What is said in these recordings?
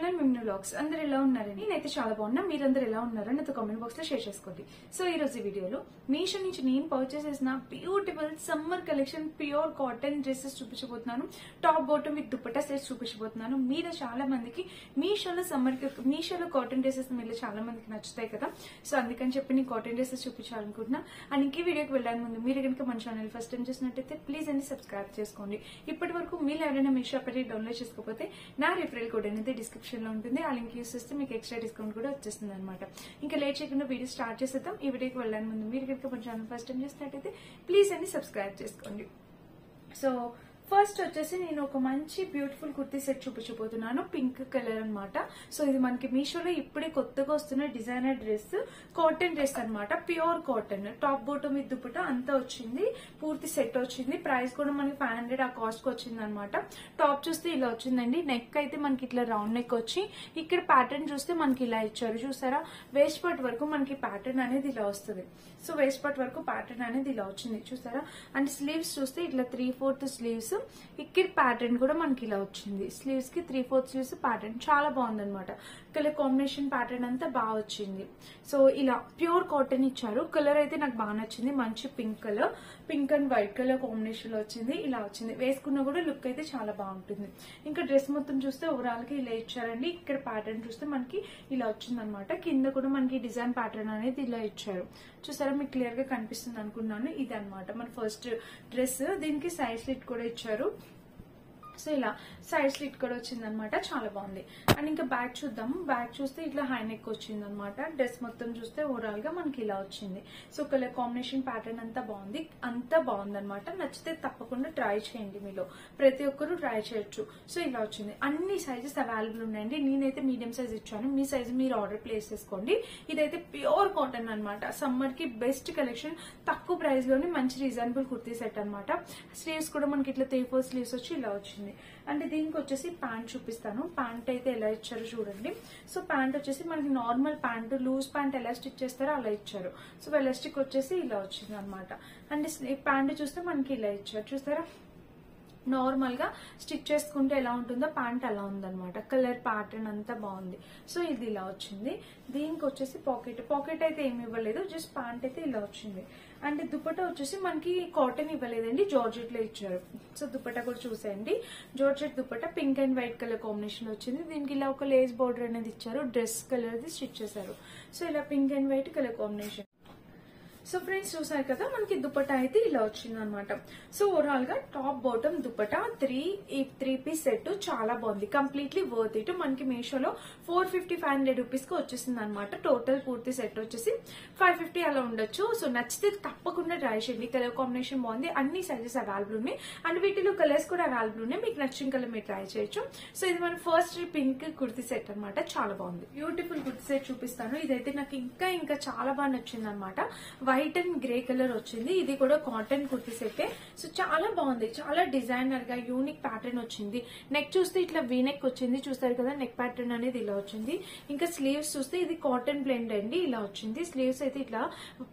Channel మిమ్ను vlogs. అందరూ ఎలా ఉన్నారని? నేనైతే చాలా బాగున్నా. మీరందరూ ఎలా ఉన్నారో నాతో కామెంట్ బాక్స్ లో షేర్ చేసుకోండి. సో ఈ రోజు వీడియోలో మీషో నుంచి నేను పర్చేస్ చేసిన beautiful summer collection pure cotton dresses చూపించబోతున్నాను. Top bottom with dupatta sets చూపించబోతున్నాను. మీరు చాలా మందికి మీషోలో కాటన్ డ్రెస్సెస్ మీరు చాలా మందికి నచ్చుతాయి కదా. సో అందుకని చెప్పి నేను కాటన్ డ్రెస్సెస్ చూపించాలనుకుంటున్నా. అండ్ ఇంకే వీడియోకి వెళ్ళడానికి ముందు మీరు కనుక మన ఛానల్ ఫస్ట్ టైం చూసినట్టయితే ప్లీజ్ అని సబ్స్క్రైబ్ చేసుకోండి. ఇప్పటి వరకు మీరు ఎవరైనా మీషో యాప్ డౌన్లోడ్ చేసుకోకపోతే నా రిఫరల్ కోడ్ అనేది డిస్క్రిప్షన్ లో ఉంటుంది. ఆ లింక్ యూస్ చేస్తే మీకు ఎక్స్ట్రా డిస్కౌంట్ కూడా వచ్చేస్తుంది అనమాట. ఇంకా లేట్ చేయకుండా వీడియో స్టార్ట్ చేసేద్దాం. ఈ వీడియోకి వెళ్ళడానికి ముందు మీరు కనుక మన ఛానల్ ఫస్ట్ టైం చేసినట్టయితే ప్లీజ్ అని సబ్స్క్రైబ్ చేసుకోండి. సో ఫస్ట్ వచ్చేసి నేను ఒక మంచి బ్యూటిఫుల్ కుర్తీ సెట్ చూపించబోతున్నాను. పింక్ కలర్ అన్నమాట. సో ఇది మనకి మీషోలో ఇప్పుడే కొత్తగా వస్తున్న డిజైనర్ డ్రెస్, కాటన్ డ్రెస్ అన్నమాట. Pure cotton, top bottom with dupatta అంతా వచ్చింది. పూర్తి సెట్ వచ్చింది. ప్రైస్ కూడా మనకి 500 ఆ కాస్ట్ కి వచ్చింది అనమాట. టాప్ చూస్తే ఇలా వచ్చిందండి. నెక్ అయితే మనకి ఇట్లా రౌండ్ నెక్ వచ్చి ఇక్కడ ప్యాటర్న్ చూస్తే మనకి ఇలా ఇచ్చారు. చూసారా, వేస్ట్ పార్ట్ వరకు మనకి ప్యాటర్న్ అనేది ఇలా వస్తుంది. సో వేస్ట్ పార్ట్ వరకు ప్యాటర్న్ అనేది ఇలా వచ్చింది చూసారా. అండ్ స్లీవ్స్ చూస్తే ఇట్లా 3/4 స్లీవ్స్, ఇక్కడ ప్యాటర్న్ కూడా మనకి ఇలా వచ్చింది. స్లీవ్స్ కి 3/4 స్లీవ్స్ ప్యాటర్న్ చాలా బాగుందన్నమాట. కలర్ కాంబినేషన్ ప్యాటర్న్ అంతా బాగా వచ్చింది. సో ఇలా ప్యూర్ కాటన్ ఇచ్చారు. కలర్ అయితే నాకు బాగా నచ్చింది. మంచి pink colour, pink and white colour combination లో వచ్చింది. ఇలా వచ్చింది. వేసుకున్నా కూడా లుక్ అయితే చాలా బాగుంటుంది. ఇంకా డ్రెస్ మొత్తం చూస్తే ఓవరాల్ గా ఇలా ఇచ్చారండి. ఇక్కడ ప్యాటర్న్ చూస్తే మనకి ఇలా వచ్చింది అనమాట. కింద కూడా మనకి డిజైన్ ప్యాటర్న్ అనేది ఇలా ఇచ్చారు. చూసారా, మీకు క్లియర్ గా కనిపిస్తుంది అనుకున్నాను. ఇది అనమాట మన ఫస్ట్ డ్రెస్. దీనికి సైజ్ స్లిట్ కూడా ఇచ్చారు. సో ఇలా సైడ్ స్లిట్ కూడా వచ్చింది అనమాట. చాలా బాగుంది. అండ్ ఇంకా బ్యాక్ చూద్దాము. బ్యాక్ చూస్తే ఇట్లా హై నెక్ వచ్చింది అనమాట. డ్రెస్ మొత్తం చూస్తే ఓవరాల్ గా మనకి ఇలా వచ్చింది. సో కలర్ కాంబినేషన్ ప్యాటర్న్ అంతా బాగుంది. అంతా బాగుంది అనమాట. నచ్చితే తప్పకుండా ట్రై చేయండి. మీలో ప్రతి ఒక్కరు ట్రై చేయొచ్చు. సో ఇలా వచ్చింది. అన్ని సైజెస్ అవైలబుల్ ఉన్నాయండి. నేనైతే మీడియం సైజ్ ఇచ్చాను. మీ సైజ్ మీరు ఆర్డర్ ప్లేస్ చేసుకోండి. ఇదైతే ప్యూర్ కాటన్ అనమాట. సమ్మర్ కి బెస్ట్ కలెక్షన్. తక్కువ ప్రైస్ లోనే మంచి రీజనబుల్ కుర్తీ సెట్ అనమాట. స్లీవ్స్ కూడా మనకి ఇట్లా 3/4 స్లీవ్స్ వచ్చి ఇలా వచ్చింది. అంటే దీనికి వచ్చేసి ప్యాంట్ చూపిస్తాను. ప్యాంట్ అయితే ఎలా ఇచ్చారో చూడండి. సో ప్యాంట్ వచ్చేసి మనకి నార్మల్ ప్యాంట్, లూజ్ ప్యాంట్ ఎలా స్టిచ్ చేస్తారో అలా ఇచ్చారు. సో ఎలాస్టిక్ వచ్చేసి ఇలా వచ్చింది అనమాట. అండ్ ప్యాంట్ చూస్తే మనకి ఇలా ఇచ్చారు. చూస్తారా, నార్మల్ గా స్టిచ్ చేసుకుంటే ఎలా ఉంటుందో ప్యాంట్ అలా ఉందన్నమాట. కలర్ ప్యాటర్న్ అంతా బాగుంది. సో ఇది ఇలా వచ్చింది. దీనికి వచ్చేసి పాకెట్ అయితే ఏమి ఇవ్వలేదు. జస్ట్ ప్యాంట్ అయితే ఇలా వచ్చింది. అండ్ దుపట్టా వచ్చేసి మనకి కాటన్ ఇవ్వలేదండి, జార్జెట్ లో ఇచ్చారు. సో దుపట్టా కూడా చూసేయండి. Georgette dupatta pink and white colour combination వచ్చింది. దీనికి ఇలా ఒక లేస్ బోర్డర్ అనేది ఇచ్చారు. డ్రెస్ కలర్ ది స్టిచ్ చేశారు. సో ఇలా pink and white colour combination. So friends చూసారు కదా, మనకి దుపట్టా అయితే ఇలా వచ్చింది అనమాట. సో ఓవరాల్ గా top bottom dupatta 3 piece set చాలా బాగుంది. Completely worth it. మనకి మీషోలో 450-500 రూపీస్ కి వచ్చేసింది అనమాట. టోటల్ పూర్తి సెట్ వచ్చేసి 550 అలా ఉండొచ్చు. సో నచ్చితే తప్పకుండా ట్రై చేయండి. కలర్ కాంబినేషన్ బాగుంది. అన్ని సైజెస్ అవైలబుల్ ఉన్నాయి. అండ్ వీటిలో కలర్స్ కూడా అవైలబుల్ ఉన్నాయి. మీకు నచ్చిన కలర్ మీరు ట్రై చేయొచ్చు. సో ఇది మన ఫస్ట్ పింక్ కుర్తీ సెట్ అనమాట. చాలా బాగుంది. బ్యూటిఫుల్ కుర్తీ సెట్ చూపిస్తాను. ఇదైతే నాకు ఇంకా చాలా బాగా నచ్చింది అనమాట. వైట్ అండ్ గ్రే కలర్ వచ్చింది. ఇది కూడా కాటన్ కుర్తీ సెట్. సో చాలా బాగుంది. చాలా డిజైనర్ గా యూనిక్ ప్యాటర్న్ వచ్చింది. నెక్ చూస్తే ఇట్లా వీ నెక్ వచ్చింది. చూస్తారు కదా, నెక్ ప్యాటర్న్ అనేది ఇలా వచ్చింది. ఇంకా స్లీవ్స్ చూస్తే ఇది కాటన్ బ్లెండ్ అండి, ఇలా వచ్చింది. స్లీవ్స్ అయితే ఇట్లా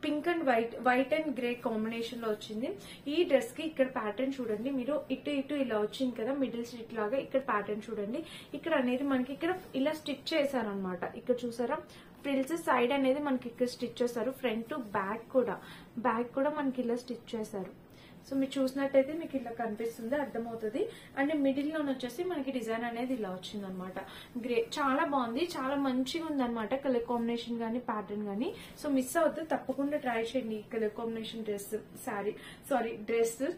pink and white and grey combination లో వచ్చింది. ఈ డ్రెస్ కి ఇక్కడ ప్యాటర్న్ చూడండి మీరు. ఇటు ఇలా వచ్చింది కదా, మిడిల్ స్టిచ్ లాగా. ఇక్కడ ప్యాటర్న్ చూడండి. ఇక్కడ అనేది మనకి ఇక్కడ ఇలా స్టిచ్ చేశారనమాట. ఇక్కడ చూసారా, ఫ్రిల్స్ సైడ్ అనేది మనకి ఇక్కడ స్టిచ్ చేస్తారు. ఫ్రంట్ టు బ్యాక్ కూడా మనకి ఇలా స్టిచ్ చేశారు. సో మీరు చూసినట్టయితే మీకు ఇలా కనిపిస్తుంది, అర్థమవుతుంది. అండ్ మిడిల్ లో వచ్చేసి మనకి డిజైన్ అనేది ఇలా వచ్చింది అనమాట. గ్రే చాలా బాగుంది. చాలా మంచిగా ఉంది అనమాట. కలర్ కాంబినేషన్ గానీ ప్యాటర్న్ గానీ. సో మిస్ అవుతుంది, తప్పకుండా ట్రై చేయండి. ఈ కలర్ కాంబినేషన్ డ్రెస్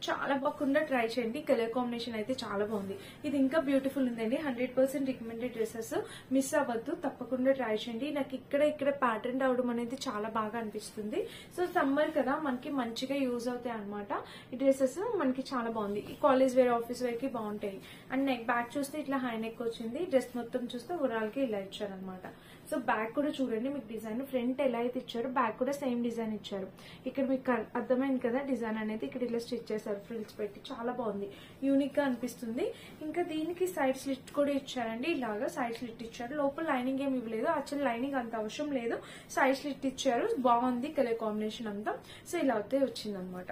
చాలా బాగుండా ట్రై చేయండి. కలర్ కాంబినేషన్ అయితే చాలా బాగుంది. ఇది ఇంకా బ్యూటిఫుల్ ఉందండి. 100% రికమెండెడ్ డ్రెస్సెస్. మిస్ అవ్వద్దు, తప్పకుండా ట్రై చేయండి. నాకు ఇక్కడ ప్యాటర్న్ రావడం అనేది చాలా బాగా అనిపిస్తుంది. సో సమ్మర్ కదా, మనకి మంచిగా యూజ్ అవుతాయి అనమాట. ఈ డ్రెస్సెస్ మనకి చాలా బాగుంది. ఈ కాలేజ్ వేర్, ఆఫీస్ వేర్ కి బాగుంటాయి. అండ్ నెక్ బ్యాక్ చూస్తే ఇట్లా హై నెక్ వచ్చింది. డ్రెస్ మొత్తం చూస్తే ఓవరాల్ కి ఇలా ఇచ్చారనమాట. సో బ్యాక్ కూడా చూడండి మీకు డిజైన్. ఫ్రంట్ ఎలా అయితే ఇచ్చారో బ్యాక్ కూడా సేమ్ డిజైన్ ఇచ్చారు. ఇక్కడ మీకు అర్థమైంది కదా, డిజైన్ అనేది ఇక్కడ ఇలా స్టిచ్ చేశారు ఫ్రిల్స్ పెట్టి. చాలా బాగుంది, యూనిక్ గా అనిపిస్తుంది. ఇంకా దీనికి సైడ్ స్లిట్ కూడా ఇచ్చారండి. ఇలాగా సైడ్ స్లిట్ ఇచ్చారు. లోపల లైనింగ్ ఏమి ఇవ్వలేదు. యాక్చువల్ లైనింగ్ అంత అవసరం లేదు. సైడ్ స్లిట్ ఇచ్చారు. బాగుంది కలర్ కాంబినేషన్ అంతా. సో ఇలా అయితే వచ్చింది అనమాట.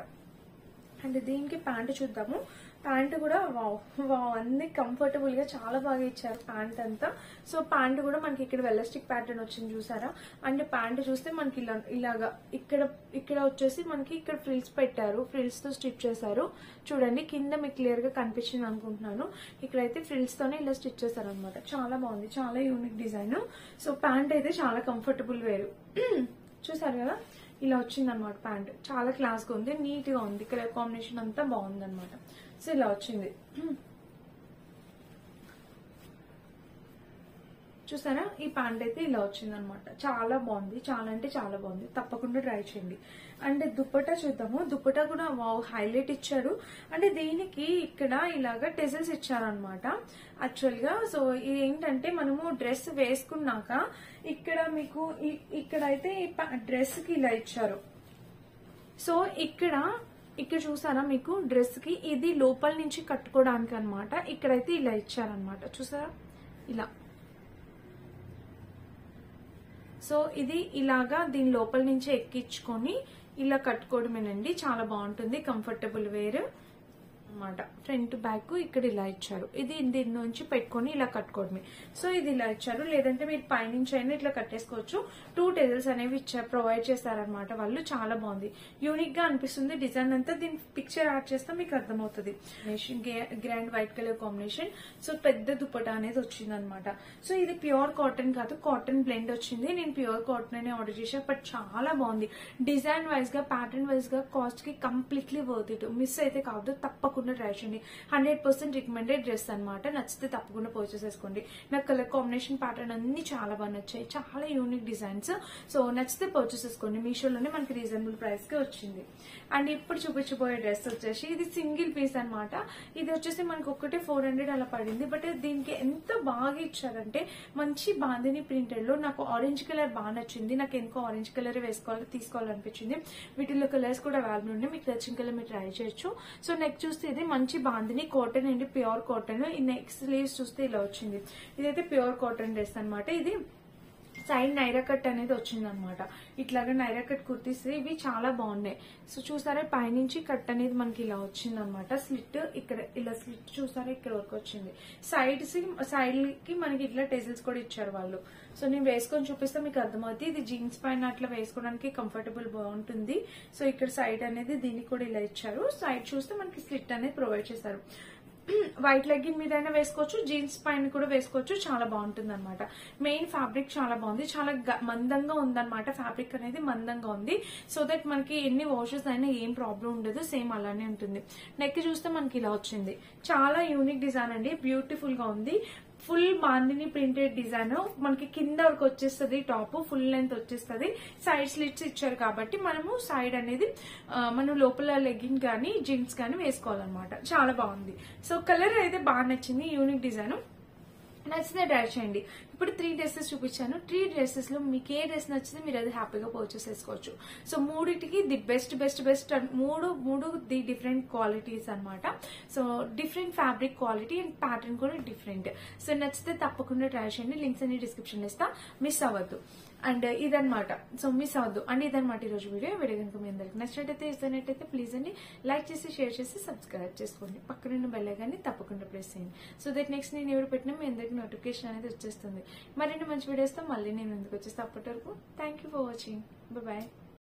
అండ్ దీనికి ప్యాంట్ చూద్దాము. ప్యాంట్ కూడా వావ్ వావ్ అన్ని కంఫర్టబుల్ గా చాలా బాగా ఇచ్చారు ప్యాంట్ అంతా. సో ప్యాంట్ కూడా మనకి ఇక్కడ వెల్లస్టిక్ ప్యాటర్న్ వచ్చింది చూసారా. అండ్ ప్యాంట్ చూస్తే మనకి ఇలాగా ఇక్కడ వచ్చేసి మనకి ఇక్కడ ఫ్రిల్స్ పెట్టారు, ఫ్రిల్స్ తో స్టిచ్ చేశారు చూడండి. కింద మీకు క్లియర్ గా కనిపించింది అనుకుంటున్నాను. ఇక్కడైతే ఫ్రిల్స్ తోనే ఇలా స్టిచ్ చేశారు అనమాట. చాలా బాగుంది, చాలా యూనిక్ డిజైన్. సో ప్యాంట్ అయితే చాలా కంఫర్టబుల్ వేరు. చూసారు కదా, ఇలా వచ్చింది అనమాట ప్యాంట్. చాలా క్లాస్ గా ఉంది, నీట్ గా ఉంది, కలర్ కాంబినేషన్ అంతా బాగుంది అనమాట. సో ఇలా వచ్చింది చూసారా. ఈ ప్యాంట్ అయితే ఇలా వచ్చింది అనమాట. చాలా బాగుంది, చాలా అంటే చాలా బాగుంది. తప్పకుండా ట్రై చేయండి. అండ్ దుప్పటా చూద్దాము. దుప్పటా కూడా వావ్ హైలైట్ ఇచ్చారు. అంటే దీనికి ఇక్కడ ఇలాగా టెజల్స్ ఇచ్చారనమాట యాక్చువల్ గా. సో ఇది ఏంటంటే మనము డ్రెస్ వేసుకున్నాక ఇక్కడ మీకు ఇక్కడైతే డ్రెస్ కి ఇలా ఇచ్చారు. సో ఇక్కడ చూసారా మీకు డ్రెస్ కి ఇది లోపల నుంచి కట్టుకోవడానికి అనమాట. ఇక్కడైతే ఇలా ఇచ్చారనమాట చూసారా ఇలా. సో ఇది ఇలాగా దీని లోపల నుంచి ఎక్కించుకొని ఇలా కట్టుకోవడమేనండి. చాలా బాగుంటుంది, కంఫర్టబుల్ వేర్ అన్నమాట. ఫ్రంట్ బ్యాక్ ఇక్కడ ఇలా ఇచ్చారు. ఇది దీని నుంచి పెట్టుకొని ఇలా కట్టుకోవడమే. సో ఇది ఇలా ఇచ్చారు. లేదంటే మీరు పైనుంచి అయినా ఇట్లా కట్టేసుకోవచ్చు. 2 టెజల్స్ అనేవి ప్రొవైడ్ చేస్తారనమాట వాళ్ళు. చాలా బాగుంది, యూనిక్ గా అనిపిస్తుంది డిజైన్ అంతా. దీని పిక్చర్ యాడ్ చేస్తే మీకు అర్థమవుతుంది. Grand white colour combination. So పెద్ద దుపట్టా అనేది వచ్చింది అనమాట. సో ఇది ప్యూర్ కాటన్ కాదు, కాటన్ బ్లెండ్ వచ్చింది. నేను ప్యూర్ కాటన్ అనే ఆర్డర్ చేశాను, బట్ చాలా బాగుంది. డిజైన్ వైజ్ గా, ప్యాటర్న్ వైజ్ గా, కాస్ట్ కి కంప్లీట్లీ వర్త్ ఇట్. మిస్ అయితే కాదు, తప్పకుండా ట్రై చేయండి. 100% రికమెండెడ్ డ్రెస్ అనమాట. నచ్చితే తప్పకుండా పర్చేస్ చేసుకోండి. నాకు కలర్ కాంబినేషన్ ప్యాటర్న్ అన్ని చాలా బాగా నచ్చాయి. చాలా యూనిక్ డిజైన్స్. సో నచ్చితే పర్చేస్ చేసుకోండి. మీషోలోనే మనకి రీజనబుల్ ప్రైస్ కి వచ్చింది. అండ్ ఇప్పుడు చూపించబోయే డ్రెస్ వచ్చేసి ఇది సింగిల్ పీస్ అనమాట. ఇది వచ్చేసి మనకి ఒకటే 400 అలా పడింది. బట్ దీనికి ఎంత బాగా ఇచ్చారంటే మంచి బాందిని ప్రింటెడ్ లో. నాకు ఆరెంజ్ కలర్ బాగా నచ్చింది. నాకు ఎందుకో ఆరెంజ్ కలర్ తీసుకోవాలనిపించింది. వీటిలో కలర్స్ కూడా అవైలబుల్ ఉన్నాయి. మీకు నచ్చిన కలర్ మీరు ట్రై చేయొచ్చు. సో నెక్స్ట్ చూస్తే ఇది మంచి బాందిని కాటన్ అండి, ప్యూర్ కాటన్. ఈ నెక్ స్లీవ్స్ చూస్తే ఇలా వచ్చింది. ఇదైతే ప్యూర్ కాటన్ డ్రెస్ అనమాట. ఇది సైడ్ నైరా కట్ అనేది వచ్చింది అనమాట. ఇట్లాగా నైరా కట్ కుర్తీస్ ఇవి చాలా బాగున్నాయి. సో చూసారా పైనుంచి కట్ అనేది మనకి ఇలా వచ్చింది అనమాట. స్లిట్ ఇక్కడ ఇలా స్లిట్ చూసారా ఇక్కడ వరకు వచ్చింది. సైడ్ కి మనకి ఇట్లా టెజిల్స్ కూడా ఇచ్చారు వాళ్ళు. సో నేను వేసుకొని చూపిస్తే మీకు అర్థమవుతుంది. ఇది జీన్స్ పైన అట్లా వేసుకోవడానికి కంఫర్టబుల్ బాగుంటుంది. సో ఇక్కడ సైడ్ అనేది దీనికి కూడా ఇలా ఇచ్చారు. సైడ్ చూస్తే మనకి స్లిట్ అనేది ప్రొవైడ్ చేశారు. వైట్ లెగ్గిన్ మీద అయినా వేసుకోవచ్చు, జీన్స్ పైన కూడా వేసుకోవచ్చు. చాలా బాగుంటుంది అనమాట. మెయిన్ ఫ్యాబ్రిక్ చాలా బాగుంది, చాలా మందంగా ఉందన్నమాట. ఫ్యాబ్రిక్ అనేది మందంగా ఉంది. సో దట్ మనకి ఎన్ని వాషెస్ అయినా ఏం ప్రాబ్లం ఉండదు, సేమ్ అలానే ఉంటుంది. నెక్ చూస్తే మనకి ఇలా వచ్చింది. చాలా యూనిక్ డిజైన్ అండి, బ్యూటిఫుల్ గా ఉంది. ఫుల్ బాందిని ప్రింటెడ్ డిజైన్ మనకి కింద వరకు వచ్చేస్తుంది. టాప్ ఫుల్ లెంత్ వచ్చేస్తుంది. సైడ్ స్లిట్స్ ఇచ్చారు కాబట్టి మనము సైడ్ అనేది మనం లోపల లెగ్గిన్ గానీ జీన్స్ గానీ వేసుకోవాలన్నమాట. చాలా బాగుంది. సో కలర్ అయితే బాగా నచ్చింది, యూనిక్ డిజైన్. నచ్చితే ట్రై చేయండి. ఇప్పుడు 3 డ్రెస్సెస్ చూపించాను. 3 డ్రెస్సెస్ లో మీకు ఏ డ్రెస్ నచ్చితే మీరు అది హ్యాపీగా పర్చేస్ చేసుకోవచ్చు. సో మూడిటికి ది బెస్ట్ బెస్ట్ బెస్ట్ మూడు ది డిఫరెంట్ క్వాలిటీస్ అనమాట. So different fabric quality and pattern కూడా డిఫరెంట్. సో నచ్చితే తప్పకుండా ట్రై చేయండి. లింక్స్ అన్ని డిస్క్రిప్షన్ ఇస్తా, మిస్ అవ్వద్దు. అండ్ ఇదనమాట, సో మిస్ అవ్వద్దు. అండ్ ఇదనమాట ఈరోజు వీడియో కనుక మీ అందరికి నచ్చినట్టయితే ఇస్తున్నట్టయితే ప్లీజ్ అండి లైక్ చేసి షేర్ చేసి సబ్స్క్రైబ్ చేసుకోండి. పక్కనున్న బెల్ ఐకాన్ని తప్పకుండా ప్రెస్ చేయండి. సో దట్ నెక్స్ట్ నేను ఎవరు పెట్టినా మీ అందరికి నోటిఫికేషన్ అనేది వచ్చేస్తుంది. మరిన్ని మంచి వీడియోస్తో మళ్ళీ నేను ఎందుకు వచ్చేస్తే అప్పటి వరకు thank you for watching. Bye.